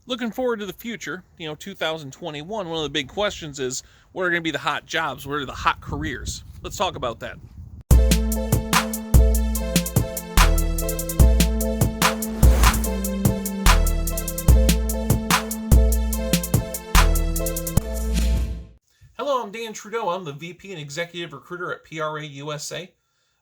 Looking forward to the future, 2021, one of the big questions is what are going to be the hot jobs? What are the hot careers? Let's talk about that. Hello, I'm Dan Trudeau. I'm the VP and Executive Recruiter at PRA USA.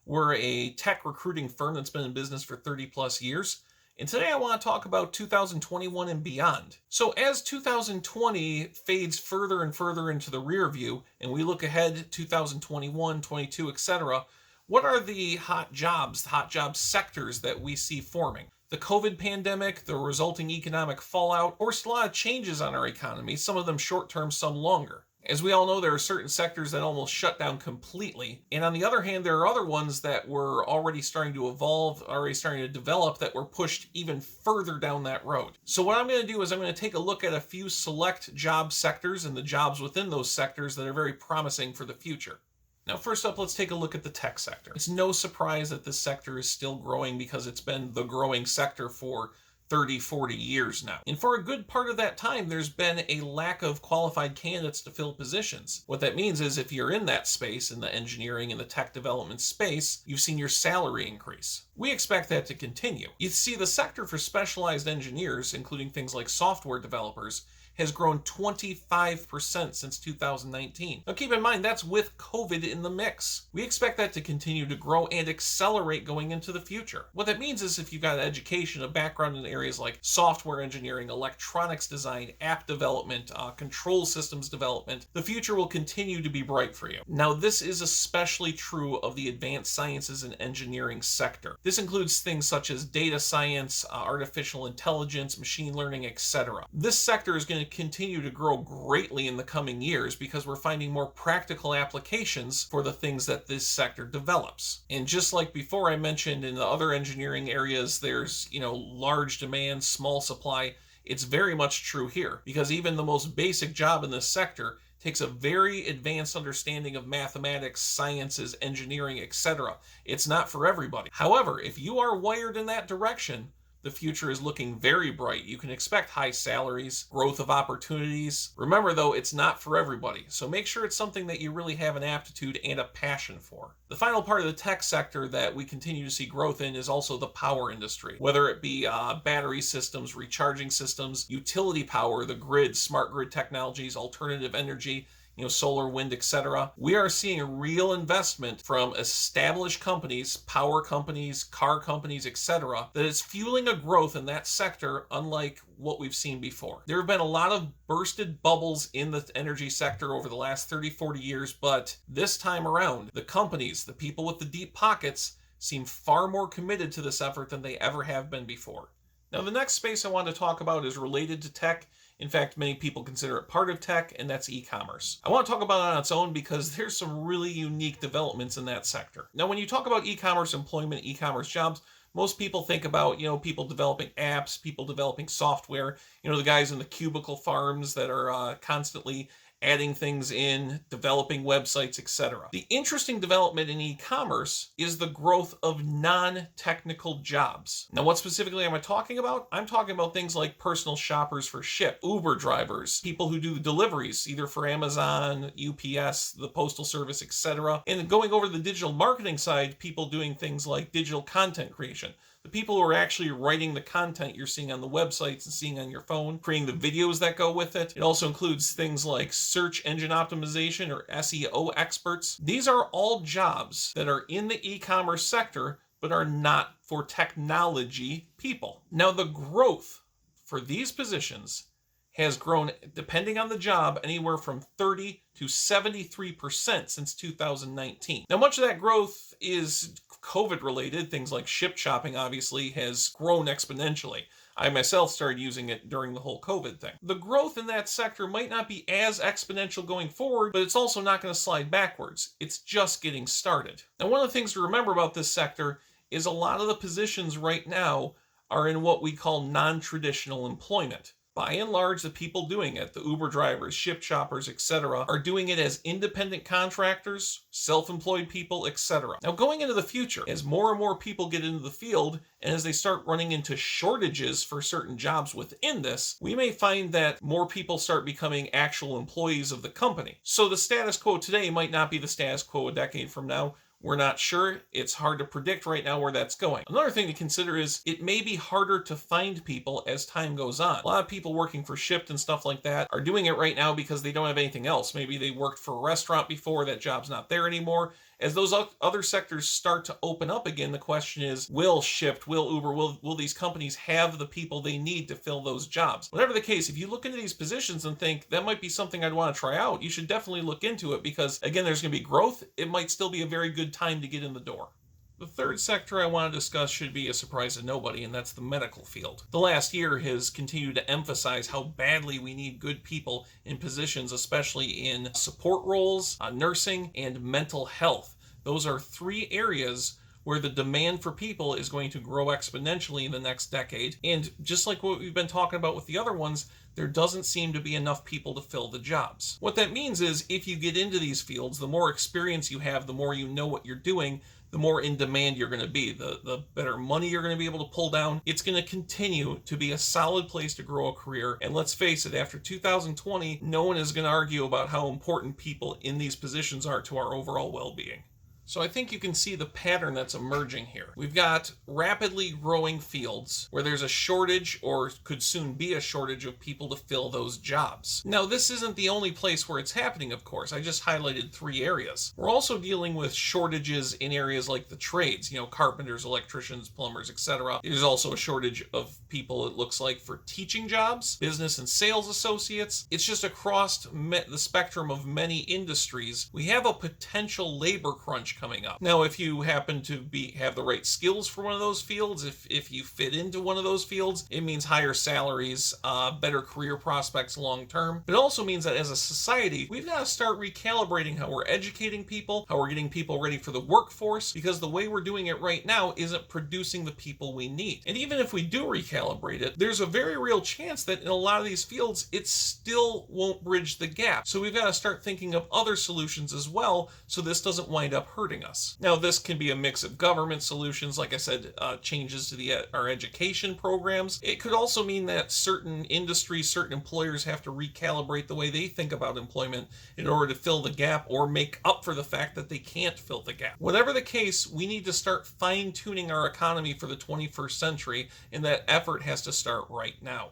We're a tech recruiting firm that's been in business for 30 plus years. And today I want to talk about 2021 and beyond. So as 2020 fades further and further into the rear view, and we look ahead to 2021, 22, etc., what are the hot jobs sectors that we see forming? The COVID pandemic, the resulting economic fallout, forced a lot of changes on our economy, some of them short-term, some longer. As we all know, there are certain sectors that almost shut down completely. And on the other hand, there are other ones that were already starting to evolve, already starting to develop, that were pushed even further down that road. So what I'm going to do is I'm going to take a look at a few select job sectors and the jobs within those sectors that are very promising for the future. Now, first up, let's take a look at the tech sector. It's no surprise that this sector is still growing because it's been the growing sector for 30, 40 years now. And for a good part of that time, there's been a lack of qualified candidates to fill positions. What that means is if you're in that space, in the engineering and the tech development space, you've seen your salary increase. We expect that to continue. You see, the sector for specialized engineers, including things like software developers, has grown 25% since 2019. Now keep in mind, that's with COVID in the mix. We expect that to continue to grow and accelerate going into the future. What that means is if you've got education, a background in areas like software engineering, electronics design, app development, control systems development, the future will continue to be bright for you. Now this is especially true of the advanced sciences and engineering sector. This includes things such as data science, artificial intelligence, machine learning, etc. This sector is going to continue to grow greatly in the coming years because we're finding more practical applications for the things that this sector develops. And just like before I mentioned in the other engineering areas, there's, large demand, small supply. It's very much true here because even the most basic job in this sector takes a very advanced understanding of mathematics, sciences, engineering, etc. It's not for everybody. However, if you are wired in that direction, the future is looking very bright. You can expect high salaries, growth of opportunities. Remember though, it's not for everybody, so make sure it's something that you really have an aptitude and a passion for. The final part of the tech sector that we continue to see growth in is also the power industry, whether it be battery systems, recharging systems, utility power, the grid, smart grid technologies, alternative energy, solar, wind, etc. We are seeing a real investment from established companies, power companies, car companies, etc. that is fueling a growth in that sector unlike what we've seen before. There have been a lot of bursted bubbles in the energy sector over the last 30, 40 years, but this time around, the companies, the people with the deep pockets, seem far more committed to this effort than they ever have been before. Now, the next space I want to talk about is related to tech. In fact, many people consider it part of tech, and that's e-commerce. I want to talk about it on its own because there's some really unique developments in that sector. Now, when you talk about e-commerce employment, e-commerce jobs, most people think about, people developing apps, people developing software, the guys in the cubicle farms that are constantly adding things in, developing websites, etc. The interesting development in e-commerce is the growth of non-technical jobs. Now, what specifically am I talking about? I'm talking about things like personal shoppers for Ship, Uber drivers, people who do deliveries, either for Amazon, UPS, the Postal Service, etc. And going over to the digital marketing side, people doing things like digital content creation. The people who are actually writing the content you're seeing on the websites and seeing on your phone, creating the videos that go with it. It also includes things like search engine optimization or SEO experts. These are all jobs that are in the e-commerce sector, but are not for technology people. Now, the growth for these positions has grown, depending on the job, anywhere from 30 to 73% since 2019. Now, much of that growth is COVID related. Things like ship shopping obviously has grown exponentially. I myself started using it during the whole COVID thing. The growth in that sector might not be as exponential going forward, but it's also not going to slide backwards. It's just getting started. Now, one of the things to remember about this sector is a lot of the positions right now are in what we call non-traditional employment. By and large, the people doing it, the Uber drivers, Shipt shoppers, etc., are doing it as independent contractors, self-employed people, etc. Now, going into the future, as more and more people get into the field, and as they start running into shortages for certain jobs within this, we may find that more people start becoming actual employees of the company. So the status quo today might not be the status quo a decade from now. We're not sure. It's hard to predict right now where that's going. Another thing to consider is it may be harder to find people as time goes on. A lot of people working for Shipt and stuff like that are doing it right now because they don't have anything else. Maybe they worked for a restaurant before, that job's not there anymore. As those other sectors start to open up again, the question is, will Shipt, will Uber, will these companies have the people they need to fill those jobs? Whatever the case, if you look into these positions and think that might be something I'd want to try out, you should definitely look into it because, again, there's going to be growth. It might still be a very good time to get in the door. The third sector I want to discuss should be a surprise to nobody, and that's the medical field. The last year has continued to emphasize how badly we need good people in positions, especially in support roles, nursing, and mental health. Those are three areas where the demand for people is going to grow exponentially in the next decade. And just like what we've been talking about with the other ones, there doesn't seem to be enough people to fill the jobs. What that means is if you get into these fields, the more experience you have, the more you know what you're doing, the more in demand you're going to be, the better money you're going to be able to pull down. It's going to continue to be a solid place to grow a career. And let's face it, after 2020, no one is going to argue about how important people in these positions are to our overall well-being. So I think you can see the pattern that's emerging here. We've got rapidly growing fields where there's a shortage or could soon be a shortage of people to fill those jobs. Now, this isn't the only place where it's happening, of course. I just highlighted three areas. We're also dealing with shortages in areas like the trades, carpenters, electricians, plumbers, etc. There's also a shortage of people, it looks like, for teaching jobs, business and sales associates. It's just across the spectrum of many industries. We have a potential labor crunch coming up. Now, if you happen to have the right skills for one of those fields, if you fit into one of those fields, it means higher salaries, better career prospects long term. But it also means that as a society, we've got to start recalibrating how we're educating people, how we're getting people ready for the workforce, because the way we're doing it right now isn't producing the people we need. And even if we do recalibrate it, there's a very real chance that in a lot of these fields, it still won't bridge the gap. So we've got to start thinking of other solutions as well, so this doesn't wind up hurting us. Now, this can be a mix of government solutions, like I said, changes to our education programs. It could also mean that certain industries, certain employers have to recalibrate the way they think about employment in order to fill the gap or make up for the fact that they can't fill the gap. Whatever the case, we need to start fine-tuning our economy for the 21st century, and that effort has to start right now.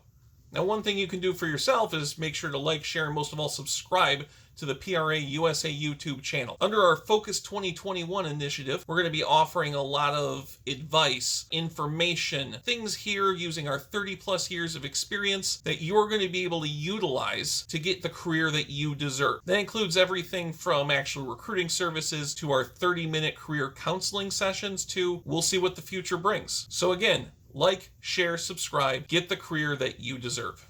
Now, one thing you can do for yourself is make sure to like, share, and most of all, subscribe to the PRA USA YouTube channel. Under our Focus 2021 initiative, we're going to be offering a lot of advice, information, things here using our 30 plus years of experience that you're going to be able to utilize to get the career that you deserve. That includes everything from actual recruiting services to our 30-minute career counseling sessions to we'll see what the future brings. So again, like, share, subscribe, get the career that you deserve.